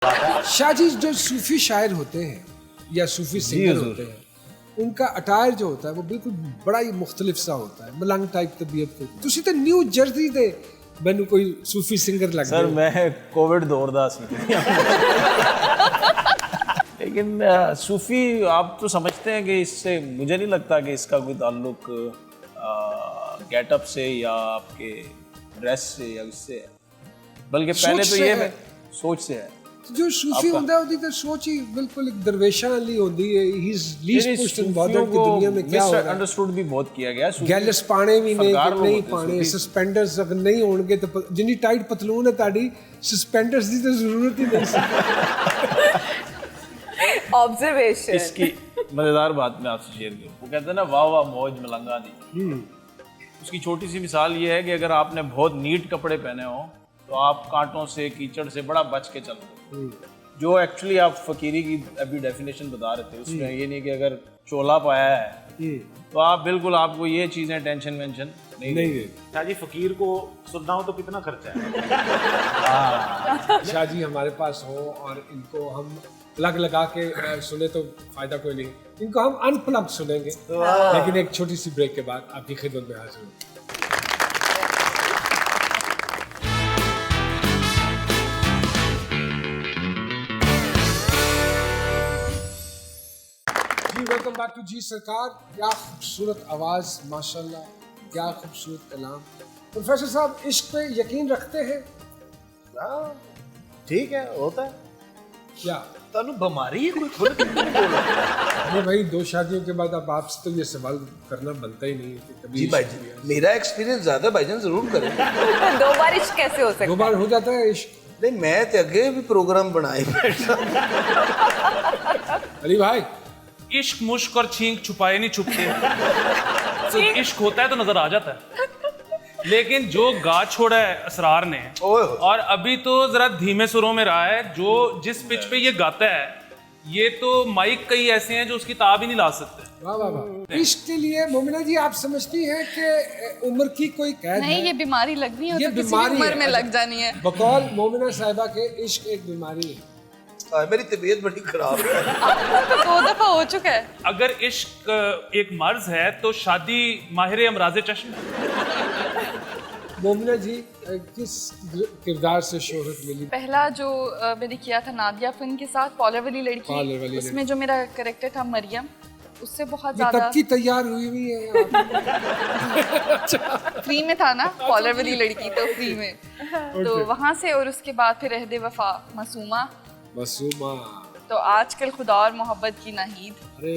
शाहजी जो सूफी शायर होते हैं या सूफी सिंगर होते हैं, उनका अटायर जो होता है वो बिल्कुल बड़ा ही मुख्तलिफ सा होता है, मलंग टाइप तबीयत को। ਤੁਸੀਂ ਤੇ ਨਿਊ ਜਰਸੀ ਦੇ ਮੈਨੂੰ ਕੋਈ सूफी सिंगर लगता है। सर मैं कोविड दौर दा सी लेकिन सूफी आप तो समझते हैं कि इससे मुझे नहीं लगता कि इसका कोई ताल्लुक गेटअप से या आपके ड्रेस से या इससे है, बल्कि पहले तो ये है सोच से है। जो सूफी होता है उसकी तो सोच ही बिल्कुल एक दरवेशां वाली होती है। He is least post in bother की दुनिया में क्या हो रहा है। अंडरस्टूड भी बहुत किया गया है। गैलस पाने भी नहीं पाने, सस्पेंडर्स अगर नहीं होंगे तो जितनी टाइट पतलून है ताड़ी सस्पेंडर्स की तो जरूरत ही नहीं। ऑब्जर्वेशन। इसकी मजेदार बात मैं आपसे शेयर करूं, वो कहते हैं ना वाह वाह मौज मलंगा दी। उसकी छोटी सी मिसाल ये है कि अगर आपने बहुत नीट कपड़े पहने हो तो आप कांटों से कीचड़ से बड़ा बच के चल रहे हो। जो एक्चुअली आप फकीरी की अभी डेफिनेशन बता रहे थे उसमें ये नहीं कि अगर चोला पाया है तो आप बिल्कुल आपको ये चीजें टेंशन वेंशन नहीं शाहजी फकीर को सुनना हो तो कितना खर्चा है? शाहजी हमारे पास हो और इनको हम प्लग लगा के सुने तो फायदा कोई नहीं, इनको हम अनप्लग सुनेंगे। लेकिन एक छोटी सी ब्रेक के बाद आपकी खिदमत में हाजिर हूँ। वेलकम बैक टू जी सरकार। क्या खूबसूरत आवाज़, माशाल्लाह, क्या खूबसूरत कलाम। प्रोफेसर साहब इश्क पे यकीन रखते हैं? ठीक है, होता है। क्या तनु बीमारी है कोई खुद अरे भाई, दो शादियों के बाद अब आपसे तो ये सवाल करना बनता ही नहीं है कि कभी जी भाईजान, मेरा एक्सपीरियंस ज्यादा भाईजान जरूर करें। दो बार इश्क कैसे हो सकता है? दो बार हो जाता है इश्क? नहीं, मैं तो अगे भी प्रोग्राम बनाए बैठा। अली भाई, इश्क मुश्क और छींक छुपाए नहीं छुपते। तो इश्क होता है तो नजर आ जाता है, लेकिन जो गा छोड़ा है असरार ने, और अभी तो जरा धीमे सुरों में रहा है, जो जिस पिच पे ये गाता है, ये तो माइक कई ऐसे हैं जो उसकी ताब ही नहीं ला सकते। वाह वाह वाह। इश्क के लिए मोमिना जी आप समझती हैं कि उम्र की कोई कैद नहीं, है? ये बीमारी लगनी है, ये तो किसी भी बीमारी उम्र है। में लग जानी है। बकौल मोमिना साहिबा के इश्क एक बीमारी है। मेरी तबीयत बड़ी खराब है। तो 2 दफा हो चुका है। अगर इश्क एक मर्ज है तो शादी माहिर अमराज़े चश्म है। मोमिना जी किस किरदार से शोहरत मिली? पहला जो मैंने किया था नादिया फिल्म के साथ, पॉलर वाली पॉलर वाली लड़की, उसमें जो मेरा कैरेक्टर था मरियम, उससे बहुत ये ज्यादा तब की तैयार हुई हुई है आप। फ्री में था ना पॉलर वाली लड़की, तो फ्री में तो वहां से, और उसके बाद फिर रहदे वफा मासूमा, मासूमा। तो आजकल खुदा और मोहब्बत की नाहीद। अरे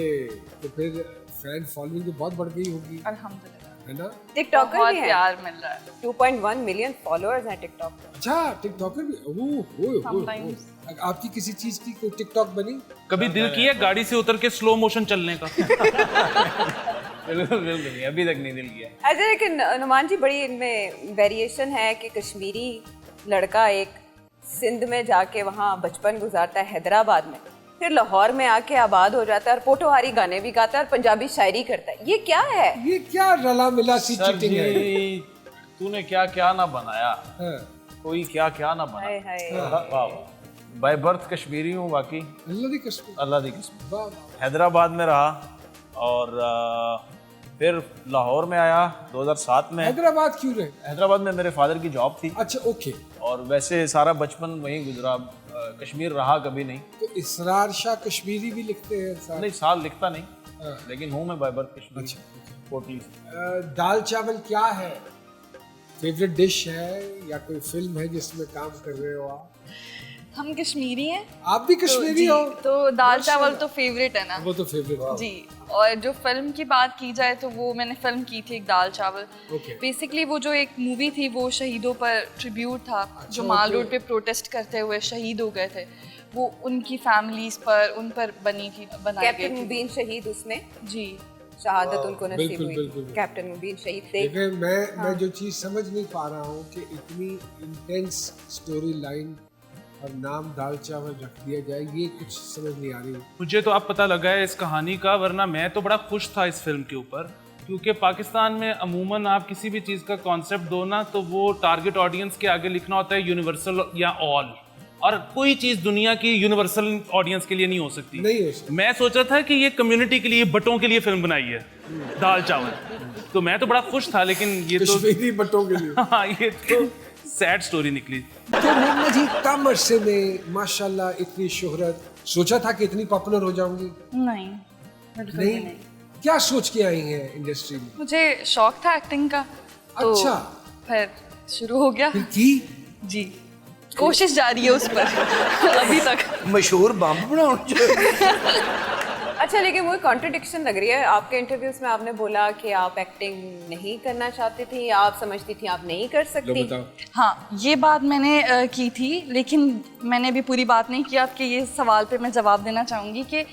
तो फिर फैन फॉलोइंग तो बहुत बढ़ गई होगी, अल्हम्दुलिल्लाह, है ना? टिकटॉकर बहुत भी है। प्यार मिल रहा है। 2.1 मिलियन फॉलोअर्स हैं टिकटॉक पे। अच्छा, टिकटॉकर भी? ओह Sometimes. आपकी किसी चीज की कोई टिकटॉक बनी? कभी दिल किया गाड़ी से उतर के स्लो मोशन चलने का? बिल्कुल नहीं, अभी तक नहीं दिल किया। अच्छा, लेकिन नुमान जी बड़ी इनमें वेरिएशन है कि कश्मीरी लड़का एक सिंध में जाके वहाँ बचपन गुजारता है हैदराबाद में, फिर लाहौर में आके आबाद हो जाता है और पोटोहारी गाने भी गाता है और पंजाबी शायरी करता है। ये क्या है? ये क्या रला मिला सी सर चीटिंग है? जी, तूने क्या क्या ना बनाया, हाँ, कोई क्या क्या ना हाय बनाया। हाय। वाह वाह। बाय बर्थ कश्मीरी हूँ, बाकी अल्लाह की कसम। अल्लाह की किस्मत। वाह वाह। हैदराबाद में रहा और फिर लाहौर में आया 2007 में। हैदराबाद क्यों रहे? हैदराबाद में मेरे फादर की जॉब थी अच्छा, ओके। और वैसे सारा बचपन वहीं गुजरा, कश्मीर रहा कभी नहीं। तो इसरार शाह कश्मीरी भी लिखते हैं साथ? नहीं, साल लिखता नहीं, हाँ। लेकिन हूँ मैं बाय बर्थ कश्मीरी। अच्छा। कोटली से। दाल चावल क्या है? फेवरेट डिश है या कोई फिल्म है जिसमें काम कर रहे हो आप? हम कश्मीरी हैं। आप भी कश्मीरी हो? तो दाल चावल तो फेवरेट है ना वो तो फेवरेट जी। और जो फिल्म की बात की जाए तो वो मैंने फिल्म की थी एक दाल चावल। ओके। बेसिकली वो जो एक मूवी थी वो शहीदों पर ट्रिब्यूट था, जो माल रोड पे प्रोटेस्ट करते हुए शहीद हो गए थे, वो उनकी फैमिलीज पर, उन पर बनी थी, बनाई गई कैप्टन थी। मुबीन शहीद उसमें जी, शहादत उनको नसीब बिल्कुल, हुई। बिल्कुल। कैप्टन मुबीन शहीद थे। लेकिन मैं जो चीज़ समझ नहीं पा रहा हूँ कि इतनी इंटेंस स्टोरी लाइन और नाम दाल चावल रख दिया जाए, ये कुछ समझ नहीं आ रही। मुझे तो अब पता लगा है इस कहानी का, वरना मैं तो बड़ा खुश था इस फिल्म के ऊपर, क्योंकि पाकिस्तान में अमूमन आप किसी भी चीज़ का कॉन्सेप्ट दो ना तो वो टारगेट ऑडियंस के आगे लिखना होता है यूनिवर्सल या ऑल। और कोई चीज दुनिया की यूनिवर्सल ऑडियंस के लिए नहीं हो सकती। नहीं हो सकती। मैं सोचा था कि ये कम्युनिटी के लिए, बटों के लिए फिल्म बनाई है, दाल चावल। तो मैं तो बड़ा खुश था, लेकिन ये तो कश्मीरी बट्टों के लिए। हाँ, ये तो सैड स्टोरी निकली। तो मुन्ना जी कम अरसे में माशाल्लाह इतनी शोहरत, सोचा था कि इतनी पॉपुलर हो जाऊंगी? नहीं, बिल्कुल भी नहीं। नहीं। क्या सोच के आई हैं इंडस्ट्री में? मुझे शौक था एक्टिंग का, तो अच्छा। फिर शुरू हो गया। फिर की? जी, कोशिश जारी है उस पर अभी तक। मशहूर बम्ब बनाना चाहिए। अच्छा, लेकिन वो कॉन्ट्रडिक्शन लग रही है आपके इंटरव्यूज में। आपने बोला कि आप एक्टिंग नहीं करना चाहती थी, आप समझती थी आप नहीं कर लो सकती। बताओ। हाँ, ये बात मैंने की थी, लेकिन मैंने भी पूरी बात नहीं की। आपके ये सवाल पे मैं जवाब देना चाहूँगी कि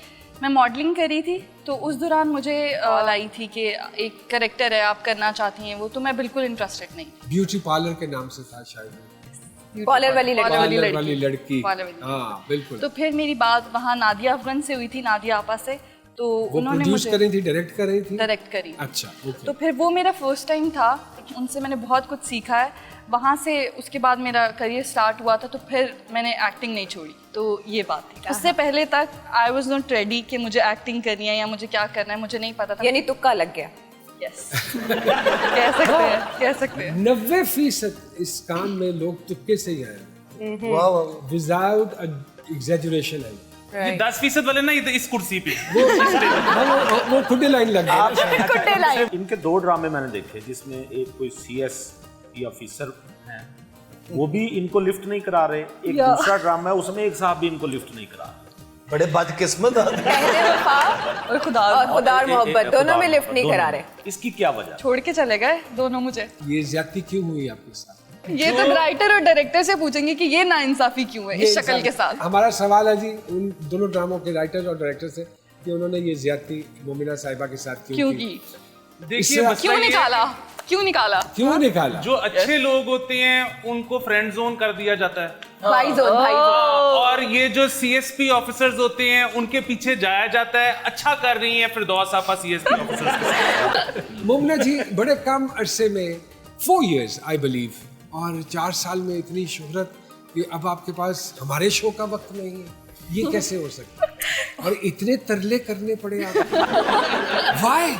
मैं मॉडलिंग करी थी, तो उस दौरान मुझे कॉल आई थी कि एक कैरेक्टर है, आप करना चाहती हैं वो, तो मैं बिल्कुल इंटरेस्टेड नहीं। ब्यूटी पार्लर के नाम से था शायद। कॉलर वाली लड़की। पार्लर वाली लड़की। पार्लर वाली। हाँ बिल्कुल। तो फिर मेरी बात वहाँ नादिया अफगन से हुई थी, नादिया आपा से, तो वो उन्होंने प्रोड्यूस मुझे कर रही थी, डायरेक्ट कर रही थी? डायरेक्ट करी। अच्छा, ओके। तो फिर वो मेरा फर्स्ट टाइम था, उनसे मैंने बहुत कुछ सीखा है। वहाँ से उसके बाद मेरा करियर स्टार्ट हुआ था, तो फिर मैंने एक्टिंग नहीं छोड़ी। तो ये बात थी। उससे पहले तक आई वॉज नॉट रेडी कि मुझे एक्टिंग करनी है या मुझे क्या करना है, मुझे नहीं पता था। यानी तुक्का लग गया। यस कह सकते हैं, कह सकते हैं। 90% इस काम में लोग तुक्के से ही आए, वाह वाह। विदाउट एग्जैजुरेशन है। ये 10% वाले ना, ये इस कुर्सी पे वो खुद ही लाइन लग गई। कुट्टे लाइन। इनके 2 ड्रामे मैंने देखे, जिसमें एक कोई CS ऑफिसर हैं, वो भी इनको लिफ्ट नहीं करा रहे। एक दूसरा ड्रामा है, उसमें एक साहब भी इनको लिफ्ट नहीं करा रहे। बड़े बदकिस्मत आदमी। पहले वफा और खुदा और खुदा और मोहब्बत दोनों में लिफ्ट नहीं दोनों करा में। रहे। इसकी क्या वजह? छोड़ के चले गए दोनों मुझे। ये ज्यादती क्यों हुई आपके साथ? ये तो राइटर और डायरेक्टर से पूछेंगे कि ये नाइंसाफी क्यों है इस शक्ल के साथ। हमारा सवाल है जी उन दोनों ड्रामों के राइटर और डायरेक्टर से कि उन्होंने ये ज्यादती मोमिना साहिबा के साथ क्यों की? की? देखिए, इससे- मसला क्यों ये है निकाला? क्यों निकाला? क्यों निकाला? जो अच्छे लोग होते हैं उनको फ्रेंड जोन कर दिया जाता है, भाई जोन, भाई जोन। और ये जो CSP ऑफिसर्स होते हैं उनके पीछे जाया जाता है। अच्छा कर रही हैं फिरदौस आपा CSP ऑफिसर्स के साथ। मोमिना जी बड़े कम अरसे में 4 years आई बिलीव, और 4 साल में इतनी शोहरत कि अब आपके पास हमारे शो का वक्त नहीं है। ये कैसे हो सकता है? और इतने तरले करने पड़े आपको। वाई?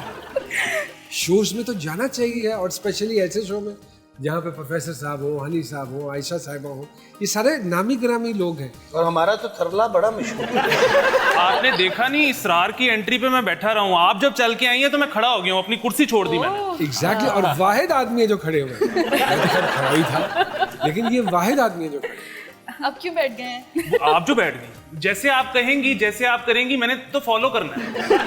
शोज में तो जाना चाहिए, और स्पेशली ऐसे शो में जहाँ पे प्रोफेसर साहब हो, हनी साहब हो, आयशा साहिबा हो, ये सारे नामी ग्रामी लोग हैं। और हमारा तो थरला बड़ा मशहूर है। आपने देखा नहीं, इसरार की एंट्री पे मैं बैठा रहा हूँ, आप जब चल के आई हैं तो मैं खड़ा हो गया हूँ, अपनी कुर्सी छोड़ दी मैंने। एग्जैक्टली और वाहिद आदमी है जो खड़े हुए हैं। मैं तो खैर खड़ा ही था, लेकिन ये वाहिद आदमी है जो खड़े हैं। अब क्यों बैठ गए हैं? आप जो बैठ गई, जैसे आप कहेंगी, जैसे आप करेंगी, मैंने तो फॉलो करना है।